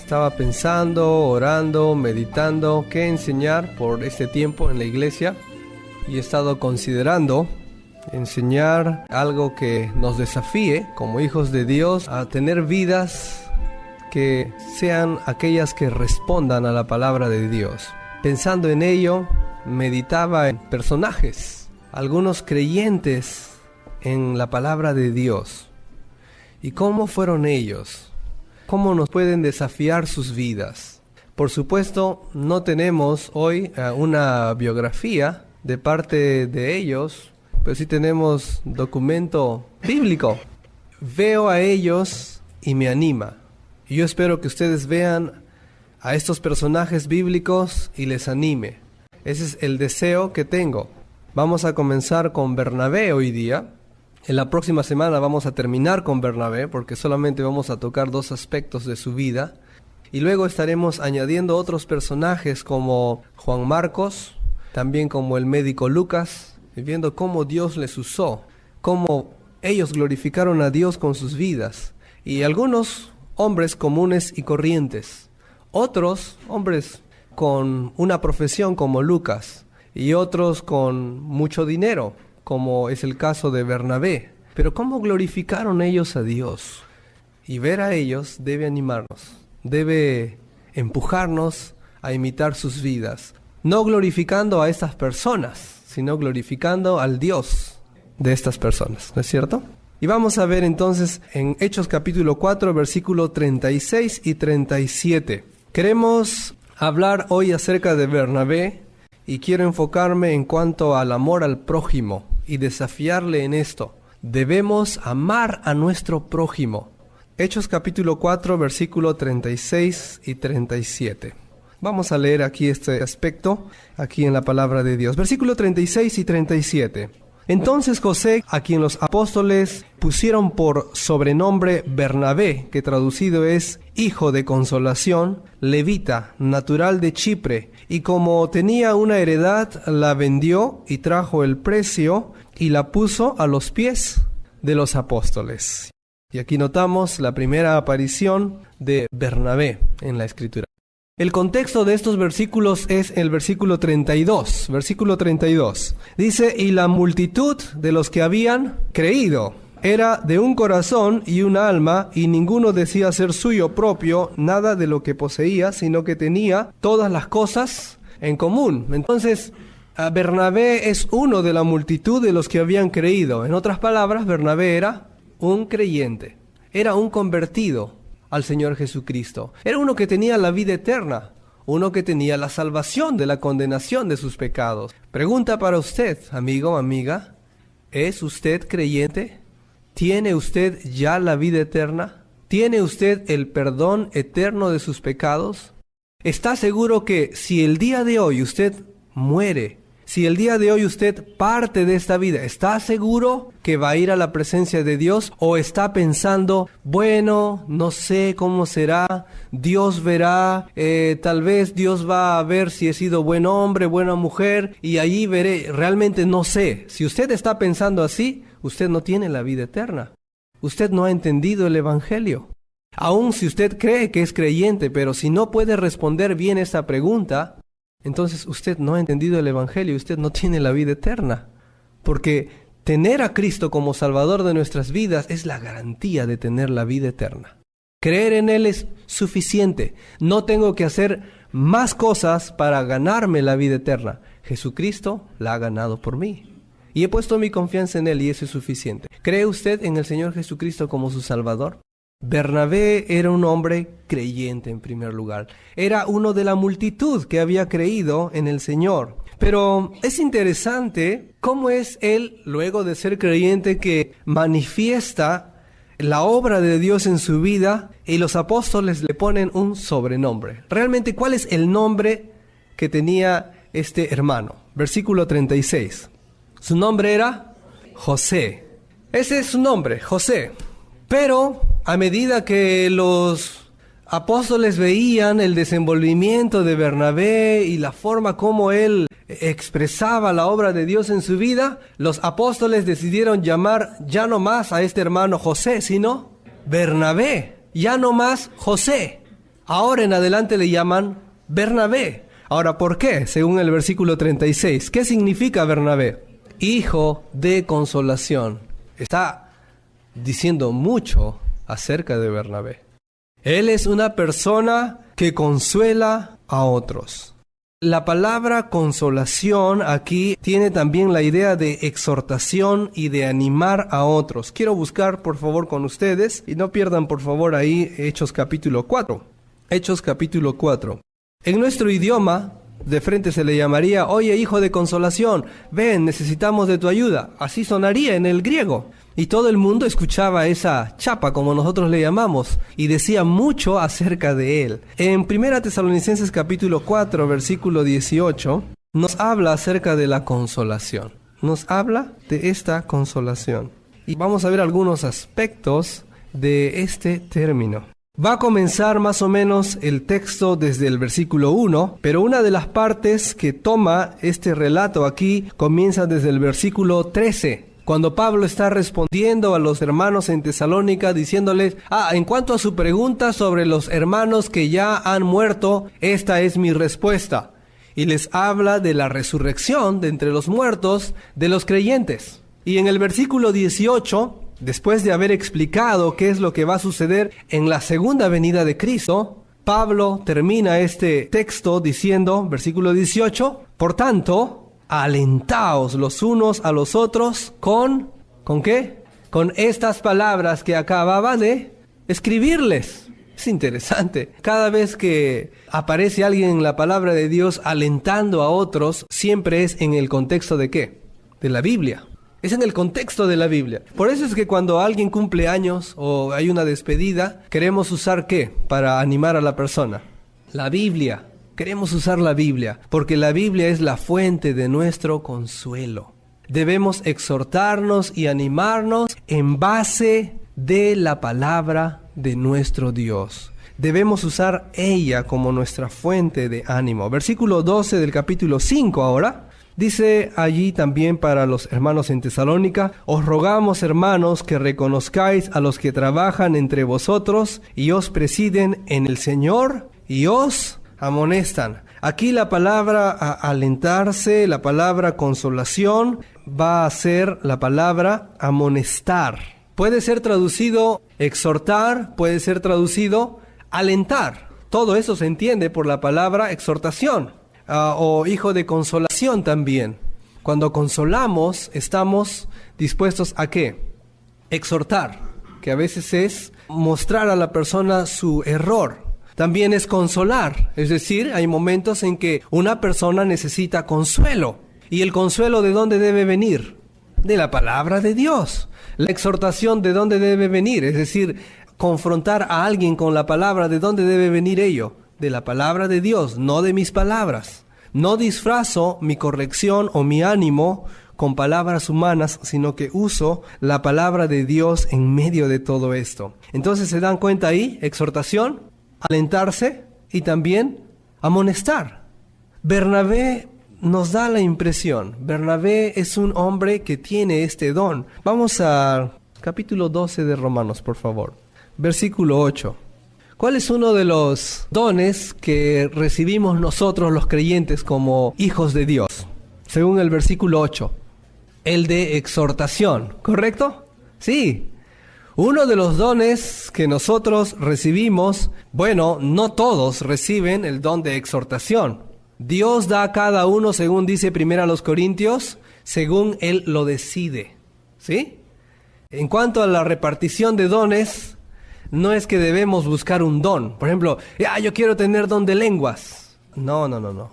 Estaba pensando, orando, meditando qué enseñar por este tiempo en la iglesia y he estado considerando enseñar algo que nos desafíe como hijos de Dios a tener vidas que sean aquellas que respondan a la palabra de Dios. Pensando en ello, meditaba en personajes, algunos creyentes en la palabra de Dios. ¿Y cómo fueron ellos? ¿Cómo nos pueden desafiar sus vidas? Por supuesto, no tenemos hoy una biografía de parte de ellos, pero sí tenemos documento bíblico. Veo a ellos y me anima. Y yo espero que ustedes vean a estos personajes bíblicos y les anime. Ese es el deseo que tengo. Vamos a comenzar con Bernabé hoy día. En la próxima semana vamos a terminar con Bernabé porque solamente vamos a tocar 2 aspectos de su vida. Y luego estaremos añadiendo otros personajes como Juan Marcos, también como el médico Lucas, y viendo cómo Dios les usó, cómo ellos glorificaron a Dios con sus vidas. Y algunos hombres comunes y corrientes, otros hombres con una profesión como Lucas, y otros con mucho dinero, como es el caso de Bernabé. Pero ¿cómo glorificaron ellos a Dios? Y ver a ellos debe animarnos, debe empujarnos a imitar sus vidas. No glorificando a estas personas, sino glorificando al Dios de estas personas, ¿no es cierto? Y vamos a ver entonces en Hechos capítulo 4, versículo 36 y 37. Queremos hablar hoy acerca de Bernabé y quiero enfocarme en cuanto al amor al prójimo y desafiarle en esto. Debemos amar a nuestro prójimo. Hechos capítulo 4, versículo 36 y 37. Vamos a leer aquí este aspecto, aquí en la palabra de Dios. Versículo 36 y 37. Entonces José, a quien los apóstoles pusieron por sobrenombre Bernabé, que traducido es hijo de consolación, levita, natural de Chipre, y como tenía una heredad, la vendió y trajo el precio y la puso a los pies de los apóstoles. Y aquí notamos la primera aparición de Bernabé en la Escritura. El contexto de estos versículos es el versículo 32. Versículo 32. Dice, y la multitud de los que habían creído era de un corazón y un alma, y ninguno decía ser suyo propio nada de lo que poseía, sino que tenía todas las cosas en común. Entonces, Bernabé es uno de la multitud de los que habían creído. En otras palabras, Bernabé era un creyente, era un convertido al Señor Jesucristo. Era uno que tenía la vida eterna, uno que tenía la salvación de la condenación de sus pecados. Pregunta para usted, amigo, amiga, ¿es usted creyente? ¿Tiene usted ya la vida eterna? ¿Tiene usted el perdón eterno de sus pecados? ¿Está seguro que si el día de hoy usted muere, si el día de hoy usted parte de esta vida, ¿está seguro que va a ir a la presencia de Dios? ¿O está pensando, bueno, no sé cómo será, Dios verá, tal vez Dios va a ver si he sido buen hombre, buena mujer, y allí veré, realmente no sé? Si usted está pensando así, usted no tiene la vida eterna. Usted no ha entendido el Evangelio. Aun si usted cree que es creyente, pero si no puede responder bien esta pregunta, entonces usted no ha entendido el Evangelio, usted no tiene la vida eterna. Porque tener a Cristo como Salvador de nuestras vidas es la garantía de tener la vida eterna. Creer en Él es suficiente. No tengo que hacer más cosas para ganarme la vida eterna. Jesucristo la ha ganado por mí. Y he puesto mi confianza en Él y eso es suficiente. ¿Cree usted en el Señor Jesucristo como su Salvador? Bernabé era un hombre creyente en primer lugar. Era uno de la multitud que había creído en el Señor. Pero es interesante cómo es él, luego de ser creyente, que manifiesta la obra de Dios en su vida y los apóstoles le ponen un sobrenombre. Realmente, ¿cuál es el nombre que tenía este hermano? Versículo 36. Su nombre era José. Ese es su nombre, José. Pero a medida que los apóstoles veían el desenvolvimiento de Bernabé y la forma como él expresaba la obra de Dios en su vida, los apóstoles decidieron llamar ya no más a este hermano José, sino Bernabé, ya no más José. Ahora en adelante le llaman Bernabé. Ahora, ¿por qué? Según el versículo 36. ¿Qué significa Bernabé? Hijo de consolación. Está diciendo mucho acerca de Bernabé. Él es una persona que consuela a otros. La palabra consolación aquí tiene también la idea de exhortación y de animar a otros. Quiero buscar por favor con ustedes, y no pierdan por favor ahí Hechos capítulo 4. Hechos capítulo 4. En nuestro idioma, de frente se le llamaría, oye hijo de consolación, ven, necesitamos de tu ayuda. Así sonaría en el griego. Y todo el mundo escuchaba esa chapa, como nosotros le llamamos, y decía mucho acerca de él. En 1 Tesalonicenses capítulo 4, versículo 18, nos habla acerca de la consolación. Nos habla de esta consolación. Y vamos a ver algunos aspectos de este término. Va a comenzar más o menos el texto desde el versículo 1, pero una de las partes que toma este relato aquí comienza desde el versículo 13. Cuando Pablo está respondiendo a los hermanos en Tesalónica diciéndoles, en cuanto a su pregunta sobre los hermanos que ya han muerto, esta es mi respuesta. Y les habla de la resurrección de entre los muertos de los creyentes. Y en el versículo 18, después de haber explicado qué es lo que va a suceder en la segunda venida de Cristo, Pablo termina este texto diciendo, versículo 18, por tanto, alentaos los unos a los otros ¿con qué? Con estas palabras que acababa de escribirles. Es interesante. Cada vez que aparece alguien en la palabra de Dios alentando a otros, siempre es en el contexto ¿de qué? De la Biblia. Es en el contexto de la Biblia. Por eso es que cuando alguien cumple años o hay una despedida, queremos usar ¿qué? Para animar a la persona. La Biblia. Queremos usar la Biblia, porque la Biblia es la fuente de nuestro consuelo. Debemos exhortarnos y animarnos en base de la palabra de nuestro Dios. Debemos usar ella como nuestra fuente de ánimo. Versículo 12 del capítulo 5 ahora. Dice allí también para los hermanos en Tesalónica, os rogamos hermanos que reconozcáis a los que trabajan entre vosotros y os presiden en el Señor y os amonestan. Aquí la palabra alentarse, la palabra consolación, va a ser la palabra amonestar. Puede ser traducido exhortar, puede ser traducido alentar. Todo eso se entiende por la palabra exhortación o hijo de consolación también. Cuando consolamos, estamos dispuestos a ¿qué? Exhortar, que a veces es mostrar a la persona su error. También es consolar, es decir, hay momentos en que una persona necesita consuelo. ¿Y el consuelo de dónde debe venir? De la palabra de Dios. La exhortación de dónde debe venir, es decir, confrontar a alguien con la palabra, ¿de dónde debe venir ello? De la palabra de Dios, no de mis palabras. No disfrazo mi corrección o mi ánimo con palabras humanas, sino que uso la palabra de Dios en medio de todo esto. Entonces, ¿se dan cuenta ahí? Exhortación, alentarse y también amonestar. Bernabé nos da la impresión, Bernabé es un hombre que tiene este don. Vamos a capítulo 12 de Romanos, por favor. Versículo 8. ¿Cuál es uno de los dones que recibimos nosotros los creyentes como hijos de Dios? Según el versículo 8. El de exhortación, ¿correcto? Sí. Uno de los dones que nosotros recibimos, bueno, no todos reciben el don de exhortación. Dios da a cada uno, según dice 1 Corintios, según Él lo decide. ¿Sí? En cuanto a la repartición de dones, no es que debemos buscar un don. Por ejemplo, yo quiero tener don de lenguas. No.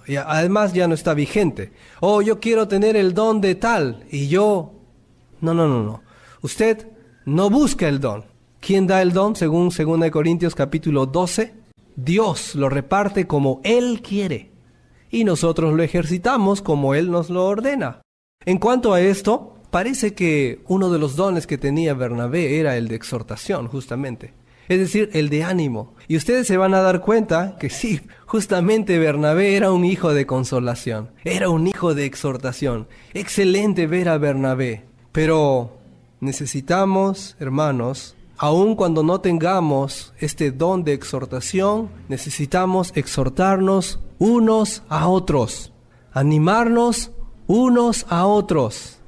Y además ya no está vigente. Yo quiero tener el don de tal. Y yo... No. Usted no busca el don. ¿Quién da el don? Según 2 Corintios capítulo 12. Dios lo reparte como Él quiere. Y nosotros lo ejercitamos como Él nos lo ordena. En cuanto a esto, parece que uno de los dones que tenía Bernabé era el de exhortación, justamente. Es decir, el de ánimo. Y ustedes se van a dar cuenta que sí, justamente Bernabé era un hijo de consolación. Era un hijo de exhortación. Excelente ver a Bernabé. Pero necesitamos, hermanos, Aun cuando no tengamos este don de exhortación, necesitamos exhortarnos unos a otros, animarnos unos a otros,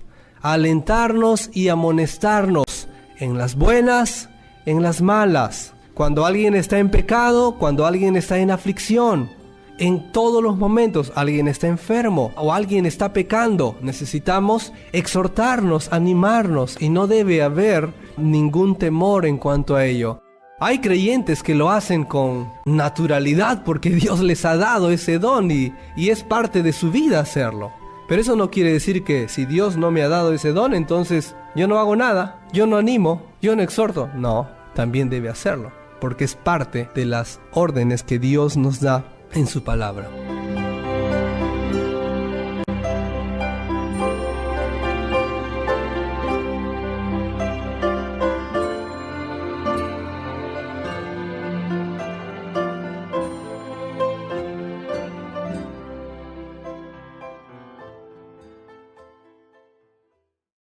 alentarnos y amonestarnos en las buenas, en las malas, cuando alguien está en pecado, cuando alguien está en aflicción. En todos los momentos alguien está enfermo o alguien está pecando. Necesitamos exhortarnos, animarnos, y no debe haber ningún temor en cuanto a ello. Hay creyentes que lo hacen con naturalidad porque Dios les ha dado ese don y es parte de su vida hacerlo. Pero eso no quiere decir que si Dios no me ha dado ese don, entonces yo no hago nada, yo no animo, yo no exhorto. No, también debe hacerlo, porque es parte de las órdenes que Dios nos da en su palabra.